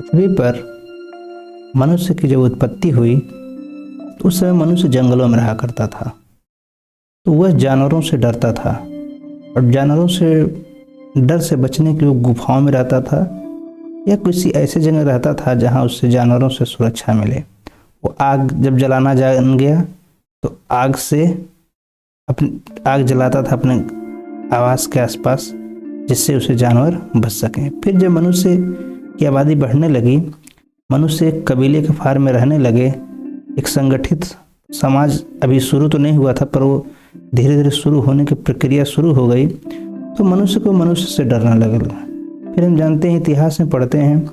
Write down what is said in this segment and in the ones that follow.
पृथ्वी पर मनुष्य की जब उत्पत्ति हुई तो उस समय मनुष्य जंगलों में रहा करता था। तो वह जानवरों से डरता था और जानवरों से डर से बचने के लिए वो गुफाओं में रहता था या किसी ऐसे जगह रहता था जहाँ उससे जानवरों से सुरक्षा मिले। वो आग जब जलाना जान गया तो आग जलाता था अपने आवास के आसपास, जिससे उसे जानवर बच सकें। फिर जब मनुष्य की आबादी बढ़ने लगी, मनुष्य एक कबीले के फार्म में रहने लगे, एक संगठित समाज अभी शुरू तो नहीं हुआ था पर वो धीरे धीरे शुरू होने की प्रक्रिया शुरू हो गई, तो मनुष्य को मनुष्य से डरने लगा। फिर हम जानते हैं, इतिहास में पढ़ते हैं,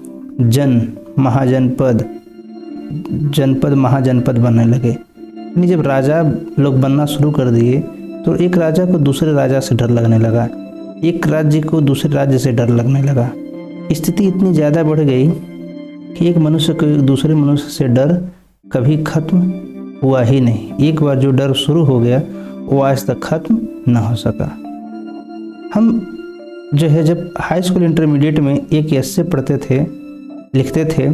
जनपद महाजनपद बनने लगे। यानी जब राजा लोग बनना शुरू कर दिए तो एक राजा को दूसरे राजा से डर लगने लगा, एक राज्य को दूसरे राज्य से डर लगने लगा। स्थिति इतनी ज़्यादा बढ़ गई कि एक मनुष्य को एक दूसरे मनुष्य से डर कभी खत्म हुआ ही नहीं। एक बार जो डर शुरू हो गया वो आज तक खत्म न हो सका। हम जो है जब हाई स्कूल इंटरमीडिएट में एक एस्से पढ़ते थे, लिखते थे,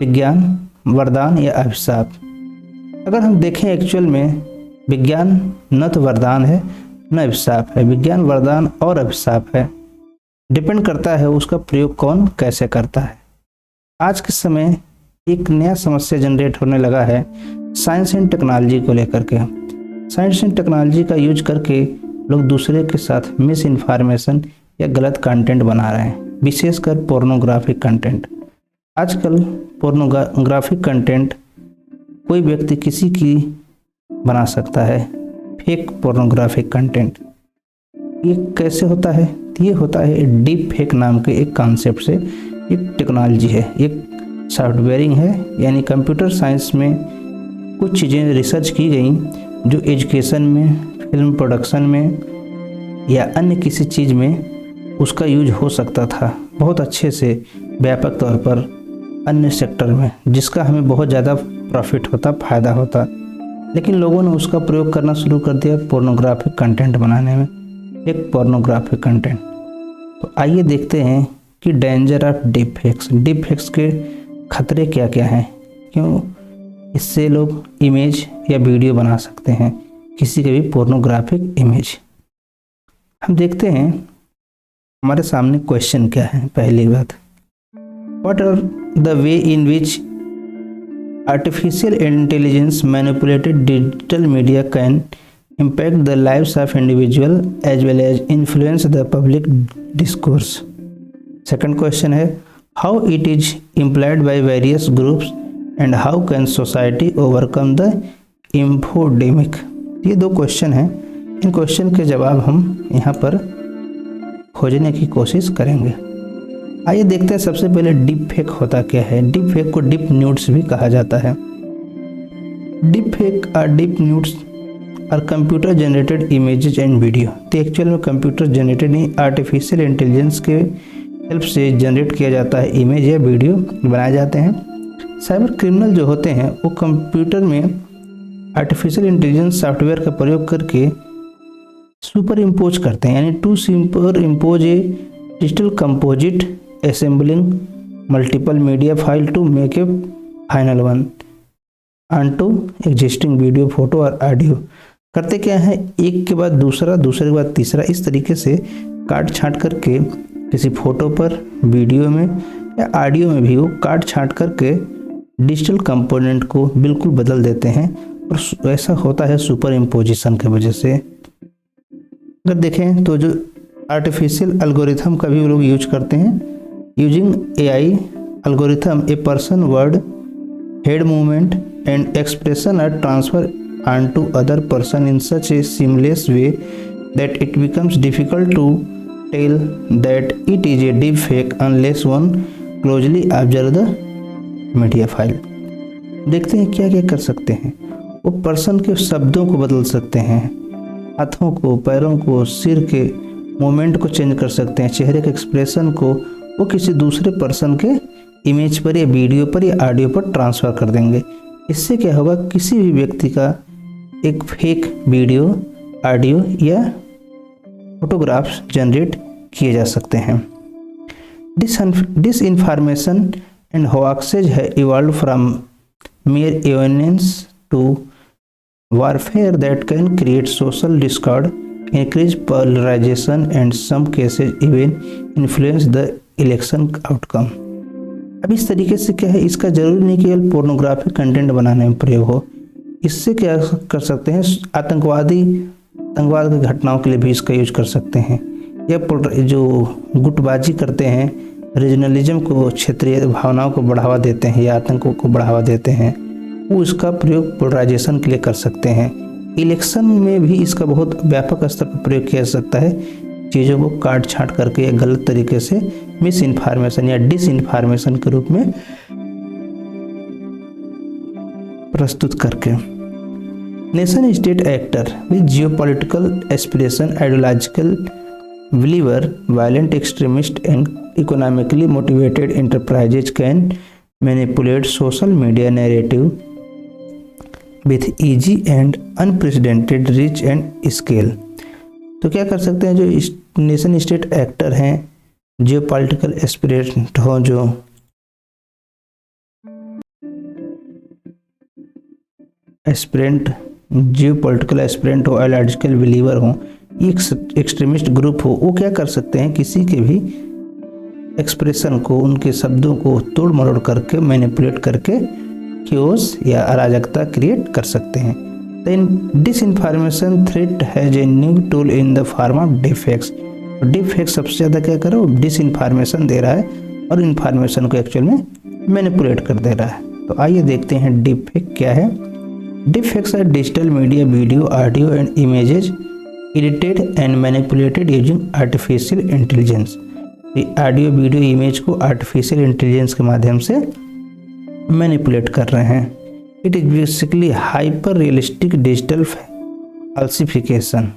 विज्ञान वरदान या अभिशाप। अगर हम देखें एक्चुअल में विज्ञान न तो वरदान है न अभिशाप है, विज्ञान वरदान और अभिशाप है। डिपेंड करता है उसका प्रयोग कौन कैसे करता है। आज के समय एक नया समस्या जनरेट होने लगा है साइंस एंड टेक्नोलॉजी को लेकर के। साइंस एंड टेक्नोलॉजी का यूज करके लोग दूसरे के साथ मिस इन्फॉर्मेशन या गलत कंटेंट बना रहे हैं, विशेषकर पोर्नोग्राफिक कंटेंट। आजकल पोर्नोग्राफिक कंटेंट कोई व्यक्ति किसी की बना सकता है, फेक पोर्नोग्राफिक कंटेंट। ये कैसे होता है? ये होता है डीप फेक नाम के एक कॉन्सेप्ट से। एक टेक्नोलॉजी है, एक सॉफ्टवेयरिंग है, यानी कंप्यूटर साइंस में कुछ चीज़ें रिसर्च की गई जो एजुकेशन में, फिल्म प्रोडक्शन में या अन्य किसी चीज़ में उसका यूज हो सकता था बहुत अच्छे से, व्यापक तौर पर अन्य सेक्टर में, जिसका हमें बहुत ज़्यादा प्रॉफिट होता, फ़ायदा होता। लेकिन लोगों ने उसका प्रयोग करना शुरू कर दिया पोर्नोग्राफिक कंटेंट बनाने में, एक पोर्नोग्राफिक कंटेंट। तो आइए देखते हैं कि डेंजर ऑफ डीप फेक्स के खतरे क्या क्या हैं, क्यों इससे लोग इमेज या वीडियो बना सकते हैं, किसी के भी पोर्नोग्राफिक इमेज। हम देखते हैं हमारे सामने क्वेश्चन क्या है। पहली बात, what are the way in which artificial intelligence manipulated digital media can impact the lives of individual as well as influence the public discourse. Second question है, how it is employed by various groups and how can society overcome the infodemic. ये दो question हैं, इन question के जवाब हम यहाँ पर खोजने की कोशिश करेंगे। आइए देखते हैं सबसे पहले डीप फेक होता क्या है। डीप फेक को डीप न्यूड्स भी कहा जाता है। डीप फेक और डीप न्यूड्स और computer generated images and video. तो एक्चुअल में कंप्यूटर जनरेटेड नहीं, आर्टिफिशियल इंटेलिजेंस के हेल्प से जनरेट किया जाता है, इमेज या वीडियो बनाए जाते हैं। साइबर क्रिमिनल जो होते हैं वो कंप्यूटर में आर्टिफिशियल इंटेलिजेंस सॉफ्टवेयर का प्रयोग करके सुपर इम्पोज करते हैं, यानी to superimpose a digital composite assembling multiple media file to make a final one onto existing video, photo और ऑडियो। करते क्या है, एक के बाद दूसरा, दूसरे के बाद तीसरा, इस तरीके से काट छांट करके किसी फोटो पर, वीडियो में या ऑडियो में भी वो काट छांट करके डिजिटल कंपोनेंट को बिल्कुल बदल देते हैं। और ऐसा होता है सुपर इम्पोजिशन की वजह से। अगर देखें तो जो आर्टिफिशियल एल्गोरिथम का भी वो लोग यूज करते हैं, using AI algorithm a person word head movement and expression are transferred onto other person in such a seamless way that it becomes difficult to tell that it is a deep fake unless one closely observe the media file. देखते हैं क्या क्या कर सकते हैं। वो person के शब्दों को बदल सकते हैं, हाथों को, पैरों को, सिर के मूवमेंट को चेंज कर सकते हैं, चेहरे के एक्सप्रेशन को वो किसी दूसरे पर्सन के इमेज पर या वीडियो पर या ऑडियो पर ट्रांसफ़र कर देंगे। इससे क्या होगा, किसी भी व्यक्ति का एक फेक वीडियो, ऑडियो या फोटोग्राफ्स जनरेट किए जा सकते हैं। Disinformation and hoaxes have evolved from mere evidence to warfare that can create social discord, increase polarization, and some cases even influence the election outcome। अब इस तरीके से क्या है, इसका जरूरी नहीं केवल पोर्नोग्राफिक कंटेंट बनाने में प्रयोग हो, इससे क्या कर सकते हैं, आतंकवाद की घटनाओं के लिए भी इसका यूज कर सकते हैं, या जो गुटबाजी करते हैं, रीजनलिज्म को, क्षेत्रीय भावनाओं को बढ़ावा देते हैं या आतंकों को बढ़ावा देते हैं, वो इसका प्रयोग पोलराइजेशन के लिए कर सकते हैं। इलेक्शन में भी इसका बहुत व्यापक स्तर पर प्रयोग किया जा सकता है, चीज़ों को काट छाँट करके या गलत तरीके से मिस इन्फॉर्मेशन या डिस इन्फॉर्मेशन के रूप में प्रस्तुत करके। Nation state actor with geopolitical aspiration, ideological believer, violent extremist and economically motivated enterprises can manipulate social media narrative with easy and unprecedented reach and scale. तो क्या कर सकते हैं, जो नेशन स्टेट एक्टर हैं, जियोपॉलिटिकल एस्पिरेंट हो, जो geopolitical aspirant हो, आइडियोलॉजिकल बिलीवर हो, एक्सट्रीमिस्ट ग्रुप हो, वो क्या कर सकते हैं, किसी के भी एक्सप्रेशन को, उनके शब्दों को तोड़ मरोड़ करके, मैनिपुलेट करके क्योस या अराजकता क्रिएट कर सकते हैं। Then disinformation threat has a new tool in the form of defects. Defect सबसे ज़्यादा क्या कर रहा है, वो डिस इन्फॉर्मेशन दे रहा है और इन्फॉर्मेशन को एक्चुअल में मैनिपुलेट कर दे रहा है। तो आइए देखते हैं डिफेक्ट क्या है। Defects are digital media, video, audio and images edited and manipulated using artificial intelligence. Audio, video, image को आर्टिफिशियल इंटेलिजेंस के माध्यम से मैनिपुलेट कर रहे हैं। It is basically hyper realistic digital falsification.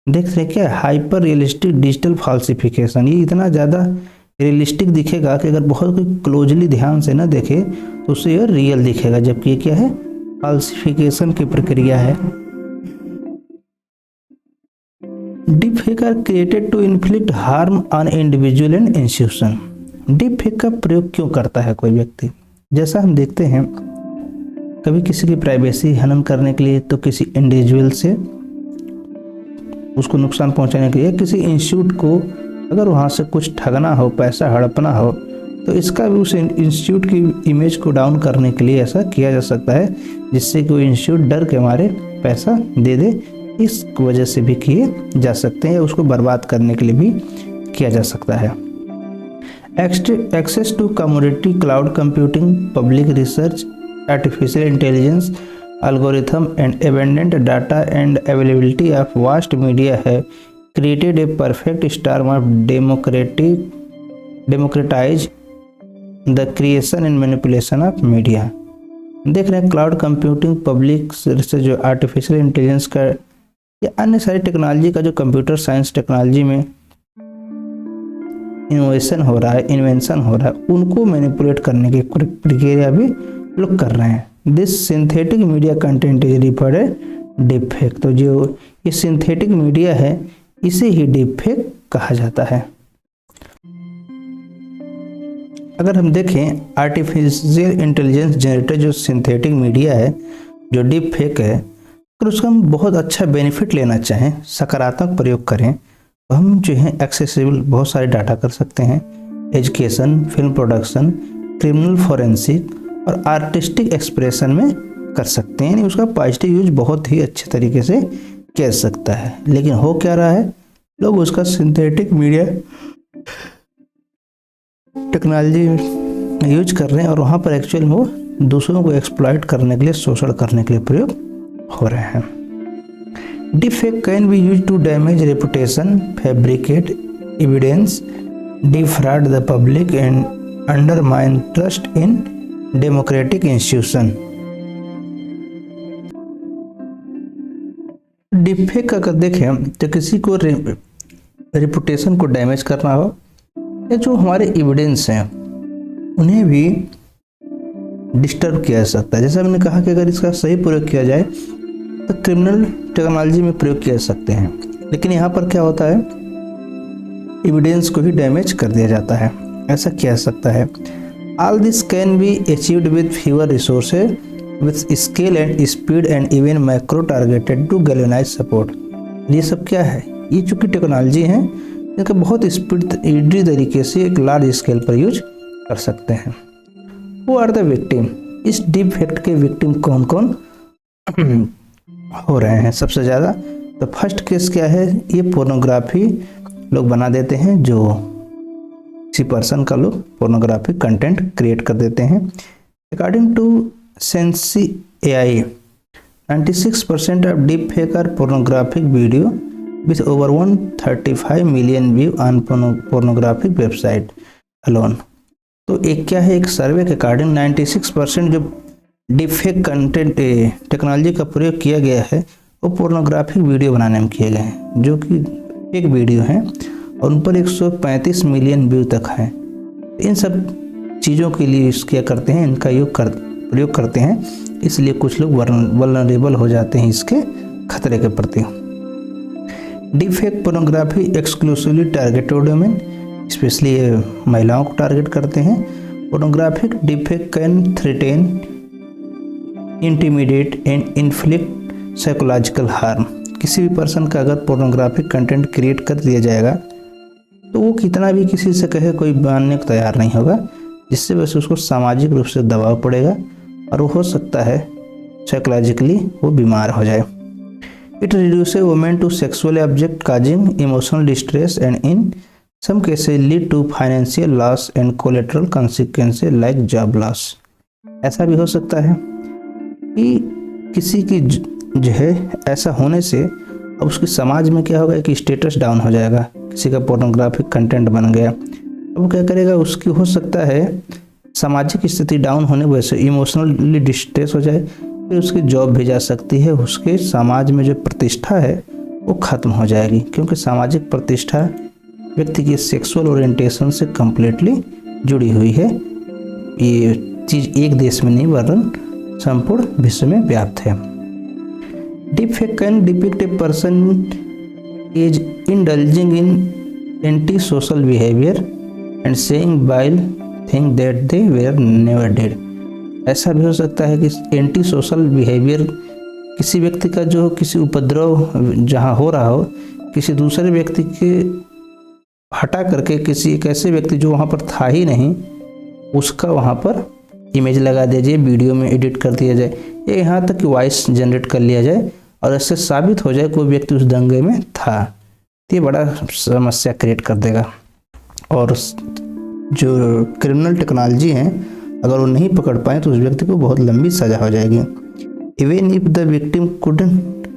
देख रहे क्या, हाइपर रियलिस्टिक डिजिटल फॉल्सिफिकेशन। ये इतना ज़्यादा रियलिस्टिक दिखेगा कि अगर बहुत कोई क्लोजली ध्यान से ना देखे तो उसे ये रियल दिखेगा, जबकि ये क्या है, फॉल्सिफिकेशन की प्रक्रिया है। Deepfake are created to inflict harm on individual and institution. Deepfake का प्रयोग क्यों करता है कोई व्यक्ति, जैसा हम देखते हैं, कभी किसी की प्राइवेसी हनन करने के लिए, तो किसी इंडिविजुअल से उसको नुकसान पहुंचाने के लिए, किसी इंस्टीट्यूट को अगर वहाँ से कुछ ठगना हो, पैसा हड़पना हो, तो इसका भी उस इंस्टीट्यूट की इमेज को डाउन करने के लिए ऐसा किया जा सकता है, जिससे कि वो इंस्टीट्यूट डर के मारे पैसा दे दे। इस वजह से भी किए जा सकते हैं, उसको बर्बाद करने के लिए भी किया जा सकता है। Access to commodity, cloud computing, public research, artificial intelligence, algorithm and abundant data and availability of vast media have created a perfect storm of democratize the creation and manipulation of media। देख रहे हैं cloud computing, public research, जो artificial intelligence का या अन्य सारी technology का, जो कंप्यूटर साइंस टेक्नोलॉजी में इनोवेशन हो रहा है, इन्वेंशन हो रहा है, उनको मैनिपुलेट करने की प्रक्रिया भी लोग कर रहे हैं। This synthetic media content is referred as deepfake. तो जो ये सिंथेटिक मीडिया है, इसे ही डीपफेक कहा जाता है। अगर हम देखें आर्टिफिशियल इंटेलिजेंस जनरेटेड जो सिंथेटिक मीडिया है, जो डीपफेक है, अगर उसका हम बहुत अच्छा बेनिफिट लेना चाहें, सकारात्मक प्रयोग करें, तो हम जो है एक्सेसिबल बहुत सारे डाटा कर सकते हैं, education, film production, criminal forensic और आर्टिस्टिक एक्सप्रेशन में कर सकते हैं। यानी उसका पॉजिटिव यूज बहुत ही अच्छे तरीके से किया जा सकता है। लेकिन हो क्या रहा है, लोग उसका सिंथेटिक मीडिया टेक्नोलॉजी यूज कर रहे हैं और वहाँ पर एक्चुअल में वो दूसरों को एक्सप्लॉइट करने के लिए, शोषण करने के लिए प्रयोग हो रहे हैं। Deepfake can be use to damage reputation, fabricate evidence, defraud the public and undermine trust in democratic institution. Deepfake अगर देखें तो किसी को रेपुटेशन को डैमेज करना हो, या जो हमारे एविडेंस हैं उन्हें भी डिस्टर्ब किया जा सकता है। जैसे हमने कहा कि अगर इसका सही प्रयोग किया जाए तो क्रिमिनल टेक्नोलॉजी में प्रयोग किया जा सकते हैं, लेकिन यहाँ पर क्या होता है, एविडेंस को ही डैमेज कर दिया जाता है। ऐसा किया जा सकता है। All this can be achieved with fewer resources, with scale and speed and even macro targeted to galvanize support। ये सब क्या है? ये चूँकि टेक्नोलॉजी है इनका बहुत स्पीडी तरीके से एक लार्ज स्केल पर यूज कर सकते हैं। वो आर द विक्टिम, इस डीप फेक के विक्टिम कौन कौन हो रहे हैं सबसे ज़्यादा? तो फर्स्ट केस क्या है, ये पोर्नोग्राफी लोग बना देते हैं, जो किसी पर्सन का लोग पोर्नोग्राफी कंटेंट क्रिएट कर देते हैं। According to Sensity AI 96% of deepfake are pornographic video with over 135 million view on pornographic website alone। तो एक क्या है, एक सर्वे के अकॉर्डिंग 96% जो डीप फेक कंटेंट टेक्नोलॉजी का प्रयोग किया गया है वो पोर्नोग्राफिक वीडियो बनाने में किए गए हैं, जो कि एक वीडियो हैं और उन पर 135 मिलियन व्यू तक हैं। इन सब चीज़ों के लिए क्या करते हैं, इनका प्रयोग करते हैं, इसलिए कुछ लोग वल्नरेबल हो जाते हैं इसके खतरे के प्रति। Deep fake pornography exclusively targeted women, specially महिलाओं को टारगेट करते हैं। Pornographic deep fake can threaten, intimidate and inflict psychological harm. किसी भी पर्सन का अगर पोर्नोग्राफिक कंटेंट क्रिएट कर दिया जाएगा तो वो कितना भी किसी से कहे कोई मानने को तैयार नहीं होगा, जिससे वैसे उसको सामाजिक रूप से दबाव पड़ेगा और वो हो सकता है साइकोलॉजिकली वो बीमार हो जाए। It reduces women to sexually object, causing emotional distress and in some cases lead to financial loss and collateral consequences like job loss। ऐसा भी हो सकता है कि किसी की जो है ऐसा होने से अब उसकी समाज में क्या होगा कि स्टेटस डाउन हो जाएगा। किसी का पोर्नोग्राफिक कंटेंट बन गया, अब वो क्या करेगा, उसकी हो सकता है सामाजिक स्थिति डाउन होने वजह से इमोशनली डिस्ट्रेस हो जाए, फिर उसकी जॉब भी जा सकती है, उसके समाज में जो प्रतिष्ठा है वो खत्म हो जाएगी, क्योंकि सामाजिक प्रतिष्ठा व्यक्ति की सेक्सुअल ओरिएंटेशन से कम्प्लीटली जुड़ी हुई है। ये चीज़ एक देश में नहीं वरन संपूर्ण विश्व में व्याप्त है। Deep fake can depict a person is indulging in anti social behaviour and saying while thing that they were never did. ऐसा भी हो सकता है कि एंटी सोशल बिहेवियर किसी व्यक्ति का जो किसी उपद्रव जहाँ हो रहा हो, किसी दूसरे व्यक्ति के हटा करके किसी एक ऐसे व्यक्ति जो वहाँ पर था ही नहीं उसका वहाँ पर इमेज लगा दिया जाए, वीडियो में एडिट कर दिया जाए, या यहाँ तक कि वॉइस जनरेट कर लिया जाए और इससे साबित हो जाए कोई व्यक्ति उस दंगे में था। तो ये बड़ा समस्या क्रिएट कर देगा और जो क्रिमिनल टेक्नोलॉजी है अगर वो नहीं पकड़ पाए तो उस व्यक्ति को बहुत लंबी सजा हो जाएगी। Even if the victim couldn't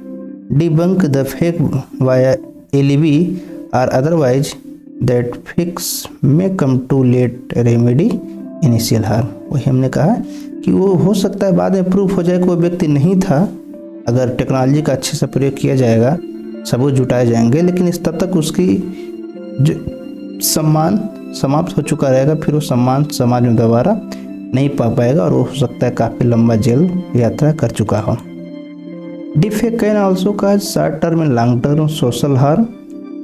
debunk the fake via alibi or otherwise that fix may come too late remedy initial harm. वही हमने कहा कि वो हो सकता है बाद में प्रूफ हो जाए कोई व्यक्ति नहीं था, अगर टेक्नोलॉजी का अच्छे से प्रयोग किया जाएगा, सबूत जुटाए जाएंगे, लेकिन इस तब तक उसकी जो सम्मान समाप्त हो चुका रहेगा, फिर वो सम्मान समाज में दोबारा नहीं पा पाएगा और हो सकता है काफ़ी लंबा जेल यात्रा कर चुका हो। Deep fake can also cause short term and long term social harm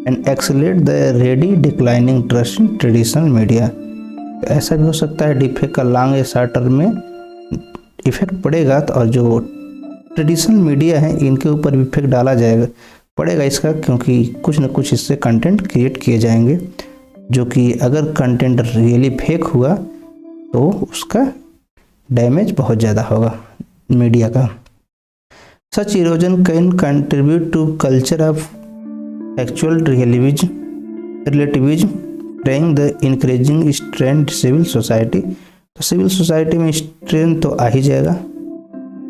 and accelerate the ready declining trust in traditional media. तो ऐसा भी हो सकता है डीप फेक का लॉन्ग या शॉर्ट टर्म में इफेक्ट पड़ेगा और जो ट्रेडिशनल मीडिया है इनके ऊपर भी इफेक्ट डाला जाएगा पड़ेगा इसका, क्योंकि कुछ न कुछ इससे कंटेंट क्रिएट किए जाएंगे जो कि अगर कंटेंट रियली फेक हुआ तो उसका डैमेज बहुत ज़्यादा होगा मीडिया का। Such erosion can contribute to culture of actual relativism preying the increasing strength civil society. तो सिविल सोसाइटी में स्ट्रेंथ तो आ ही जाएगा।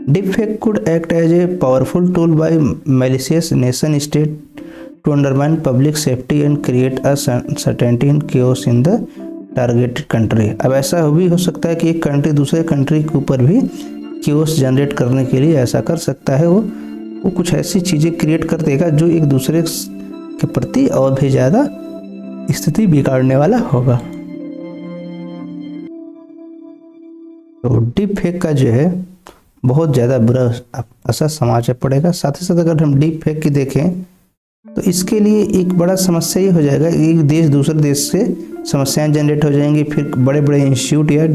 Deep fake could act as a powerful tool by malicious nation state to undermine public safety and create uncertainty and chaos in the targeted country. अब ऐसा भी हो सकता है कि एक कंट्री दूसरे कंट्री के ऊपर भी केओस जनरेट करने के लिए ऐसा कर सकता है, वो कुछ ऐसी चीज़ें क्रिएट कर देगा जो एक दूसरे के प्रति और भी ज़्यादा स्थिति बिगाड़ने वाला होगा। तो डीप फेक का जो है बहुत ज़्यादा बुरा असर समाज पर पड़ेगा। साथ ही साथ अगर हम डीप फेक की देखें तो इसके लिए एक बड़ा समस्या ये हो जाएगा, एक देश दूसरे देश से समस्याएं जनरेट हो जाएंगी, फिर बड़े बड़े इंस्टीट्यूट या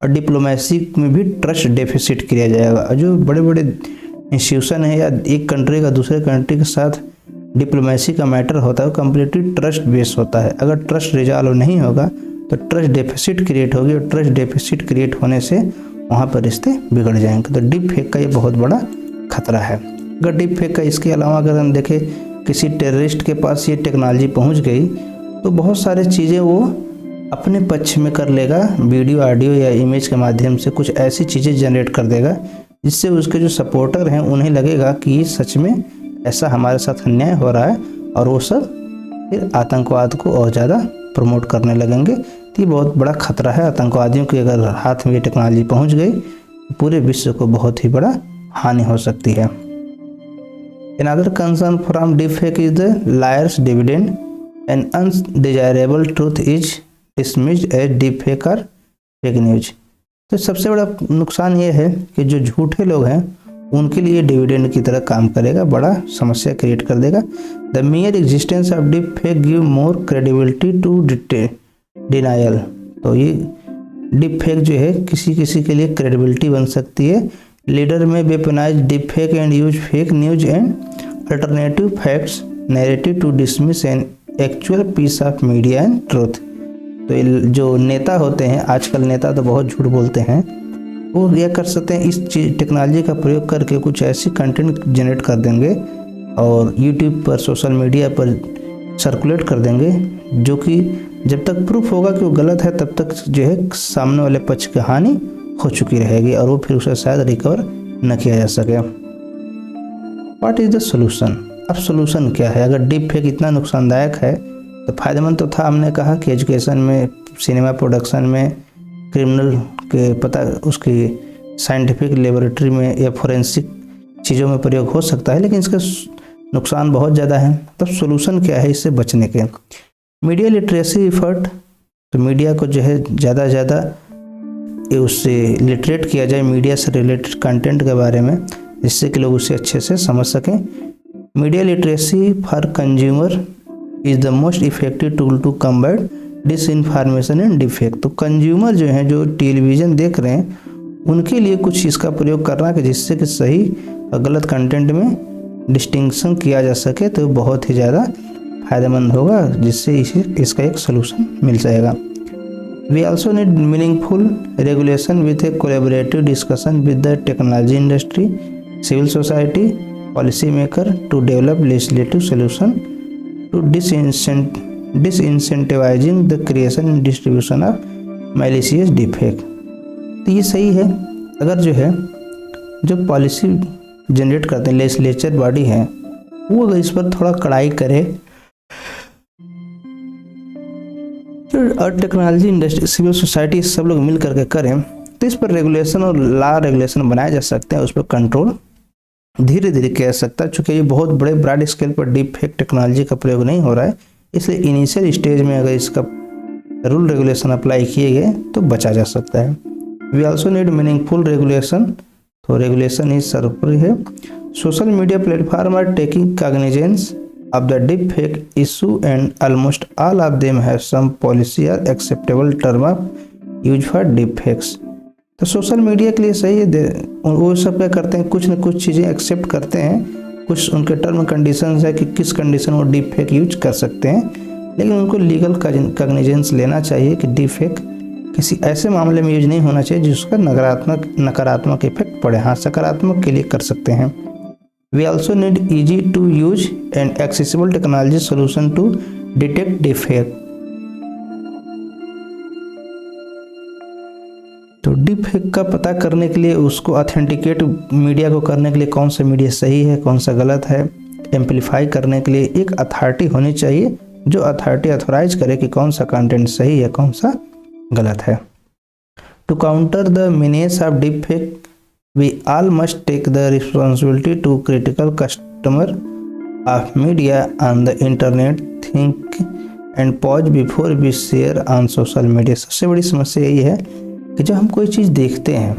और डिप्लोमेसी में भी ट्रस्ट डेफिसिट किया जाएगा। जो बड़े बड़े इंस्टीट्यूशन है या एक कंट्री का दूसरे कंट्री के साथ डिप्लोमेसी का मैटर होता है वो कम्प्लीटली ट्रस्ट बेस होता है। अगर ट्रस्ट रिजॉल्व नहीं होगा तो ट्रस्ट डेफिसिट क्रिएट होगी और ट्रस्ट डेफिसिट क्रिएट होने से वहाँ पर रिश्ते बिगड़ जाएंगे। तो डीप फेक का ये बहुत बड़ा खतरा है। अगर डीप फेक का इसके अलावा अगर हम देखें किसी टेररिस्ट के पास ये टेक्नोलॉजी पहुँच गई तो बहुत सारी चीज़ें वो अपने पक्ष में कर लेगा। वीडियो ऑडियो या इमेज के माध्यम से कुछ ऐसी चीज़ें जनरेट कर देगा जिससे उसके जो सपोर्टर हैं उन्हें लगेगा कि ये सच में ऐसा हमारे साथ अन्याय हो रहा है और वो सब फिर आतंकवाद को और ज़्यादा प्रमोट करने लगेंगे। तो ये बहुत बड़ा खतरा है। आतंकवादियों के अगर हाथ में ये टेक्नोलॉजी पहुंच गई तो पूरे विश्व को बहुत ही बड़ा हानि हो सकती है। Another concern from deepfake is the liar's dividend. An undesirable truth is dismissed as deepfake or fake news. तो सबसे बड़ा नुकसान ये है कि जो झूठे लोग हैं उनके लिए डिविडेंड की तरह काम करेगा, बड़ा समस्या क्रिएट कर देगा। The mere existence of deepfake give more credibility to denial. तो ये deepfake जो है किसी किसी के लिए क्रेडिबिलिटी बन सकती है। लीडर में weaponise deepfake and use fake news and alternative facts narrative to dismiss an actual piece of media and truth. तो जो नेता होते हैं, आजकल नेता तो बहुत झूठ बोलते हैं, वो यह कर सकते हैं इस टेक्नोलॉजी का प्रयोग करके कुछ ऐसी कंटेंट जनरेट कर देंगे और यूट्यूब पर सोशल मीडिया पर सर्कुलेट कर देंगे जो कि जब तक प्रूफ होगा कि वो गलत है तब तक जो है सामने वाले पक्ष की हानि हो चुकी रहेगी और वो फिर उसे शायद रिकवर न किया जा सके। What is the solution? अब सोल्यूशन क्या है? अगर डीप फेक इतना नुकसानदायक है तो फायदेमंद तो था, हमने कहा कि एजुकेशन में, सिनेमा प्रोडक्शन में, क्रिमिनल के पता उसकी साइंटिफिक लेबोरेटरी में या फोरेंसिक चीज़ों में प्रयोग हो सकता है, लेकिन इसका नुकसान बहुत ज़्यादा है। तब सोल्यूशन क्या है इससे बचने के? मीडिया लिटरेसी एफर्ट, तो मीडिया को जो है ज़्यादा से ज़्यादा उससे लिटरेट किया जाए मीडिया से रिलेटेड कंटेंट के बारे में, जिससे कि लोग उसे अच्छे से समझ सकें। Media literacy for consumer is the most effective tool to combat disinformation and defect. तो कंज्यूमर जो हैं, जो टेलीविज़न देख रहे हैं, उनके लिए कुछ इसका प्रयोग करना कि जिससे कि सही और गलत कंटेंट में डिस्टिंक्शन किया जा सके, तो बहुत ही ज़्यादा फायदेमंद होगा, जिससे इसका एक सोल्यूशन मिल जाएगा। We also need meaningful regulation with a collaborative discussion with the technology industry, civil society, policy maker to develop legislative solution to disincentivizing the creation and distribution of malicious defect. तो ये सही है, अगर जो है जो पॉलिसी जनरेट करते हैं लेजिस्लेचर बॉडी है, वो अगर इस पर थोड़ा कड़ाई करे और टेक्नोलॉजी इंडस्ट्री, सिविल सोसाइटी सब लोग मिल करके करें तो इस पर रेगुलेशन और लॉ रेगुलेशन बनाए जा सकते हैं, उस पर कंट्रोल धीरे धीरे किया जा सकता है। चूँकि ये बहुत बड़े ब्रॉड स्केल पर डीप फेक टेक्नोलॉजी का प्रयोग नहीं हो रहा है, इसलिए इनिशियल स्टेज में अगर इसका रूल रेगुलेशन अप्लाई किए गए तो बचा जा सकता है। We also need meaningful regulation, तो रेगुलेशन इज सर्वोपरि है। Social media platform are taking cognizance of the deepfake issue and almost all of them have some policy or acceptable term of use for deepfakes. तो social media के लिए सही है, वो सब क्या करते हैं, कुछ न कुछ चीज़ें एक्सेप्ट करते हैं, कुछ उनके टर्म कंडीशंस है कि किस कंडीशन वो डीपफेक यूज कर सकते हैं, लेकिन उनको लीगल कॉग्निजेंस लेना चाहिए कि डीपफेक किसी ऐसे मामले में यूज नहीं होना चाहिए जिसका नकारात्मक इफेक्ट पड़े। हाँ, सकारात्मक के लिए कर सकते हैं। We also need easy to use and accessible technology solution to detect deepfake. तो डीपफेक का पता करने के लिए, उसको ऑथेंटिकेट मीडिया को करने के लिए कौन सा मीडिया सही है, कौन सा गलत है, एम्पलीफाई करने के लिए एक अथॉरिटी होनी चाहिए जो अथॉरिटी अथोराइज करे कि कौन सा कंटेंट सही है, कौन सा गलत है। To counter the menace of deepfake we all must take the responsibility to critical customer of media on the internet, think and pause before we share on social media। सबसे बड़ी समस्या यही है कि जब हम कोई चीज़ देखते हैं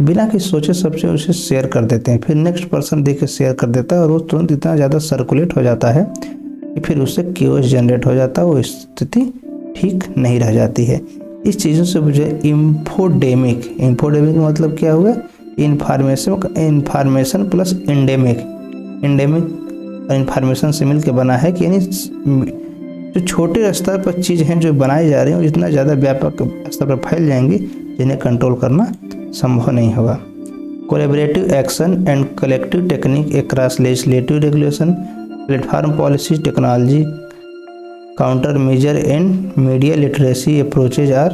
बिना किसी सोचे सबसे उसे शेयर कर देते हैं, फिर नेक्स्ट पर्सन देख के शेयर कर देता है और वो तुरंत इतना ज़्यादा सर्कुलेट हो जाता है कि फिर उससे केओस जनरेट हो जाता है, वो स्थिति ठीक नहीं रह जाती है। इस चीज़ों से मुझे इंफोडेमिक मतलब क्या हुआ, इंफॉर्मेशन प्लस एंडेमिक और इंफॉर्मेशन से मिलकर बना है कि यानी जो छोटे स्तर पर चीज़ हैं जो बनाई जा रही हैं जितना ज़्यादा व्यापक स्तर पर फैल जाएंगी जिन्हें कंट्रोल करना संभव नहीं होगा। Collaborative action and collective technique across legislative regulation, platform policy, technology counter measure and media literacy approaches are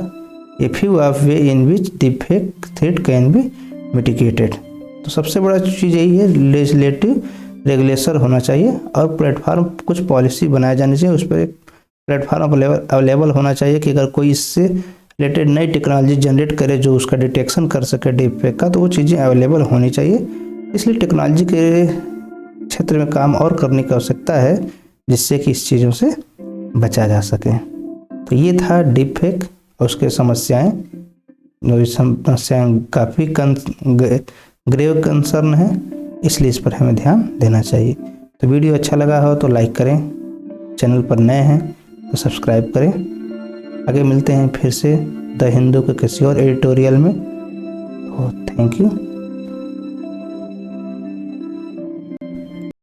a few of way in which defect threat can be mitigated. तो सबसे बड़ा चीज़ यही है, लेजिस्लेटिव रेगुलेशन होना चाहिए और platform कुछ policy बनाई जानी चाहिए, उस पर एक प्लेटफॉर्म अवेलेबल होना चाहिए कि अगर कोई इससे रिलेटेड नई टेक्नोलॉजी जनरेट करे जो उसका डिटेक्शन कर सके डिफेक्ट का, तो वो चीज़ें अवेलेबल होनी चाहिए। इसलिए टेक्नोलॉजी के क्षेत्र में काम और करने की आवश्यकता है जिससे कि इस चीज़ों से बचा जा सके। तो ये था डीप फेक और उसके समस्याएं। काफ़ी ग्रेव कंसर्न है, इसलिए इस पर हमें ध्यान देना चाहिए। तो वीडियो अच्छा लगा हो तो लाइक करें, चैनल पर नए हैं तो सब्सक्राइब करें। आगे मिलते हैं फिर से द हिंदू के किसी और एडिटोरियल में। तो थैंक यू।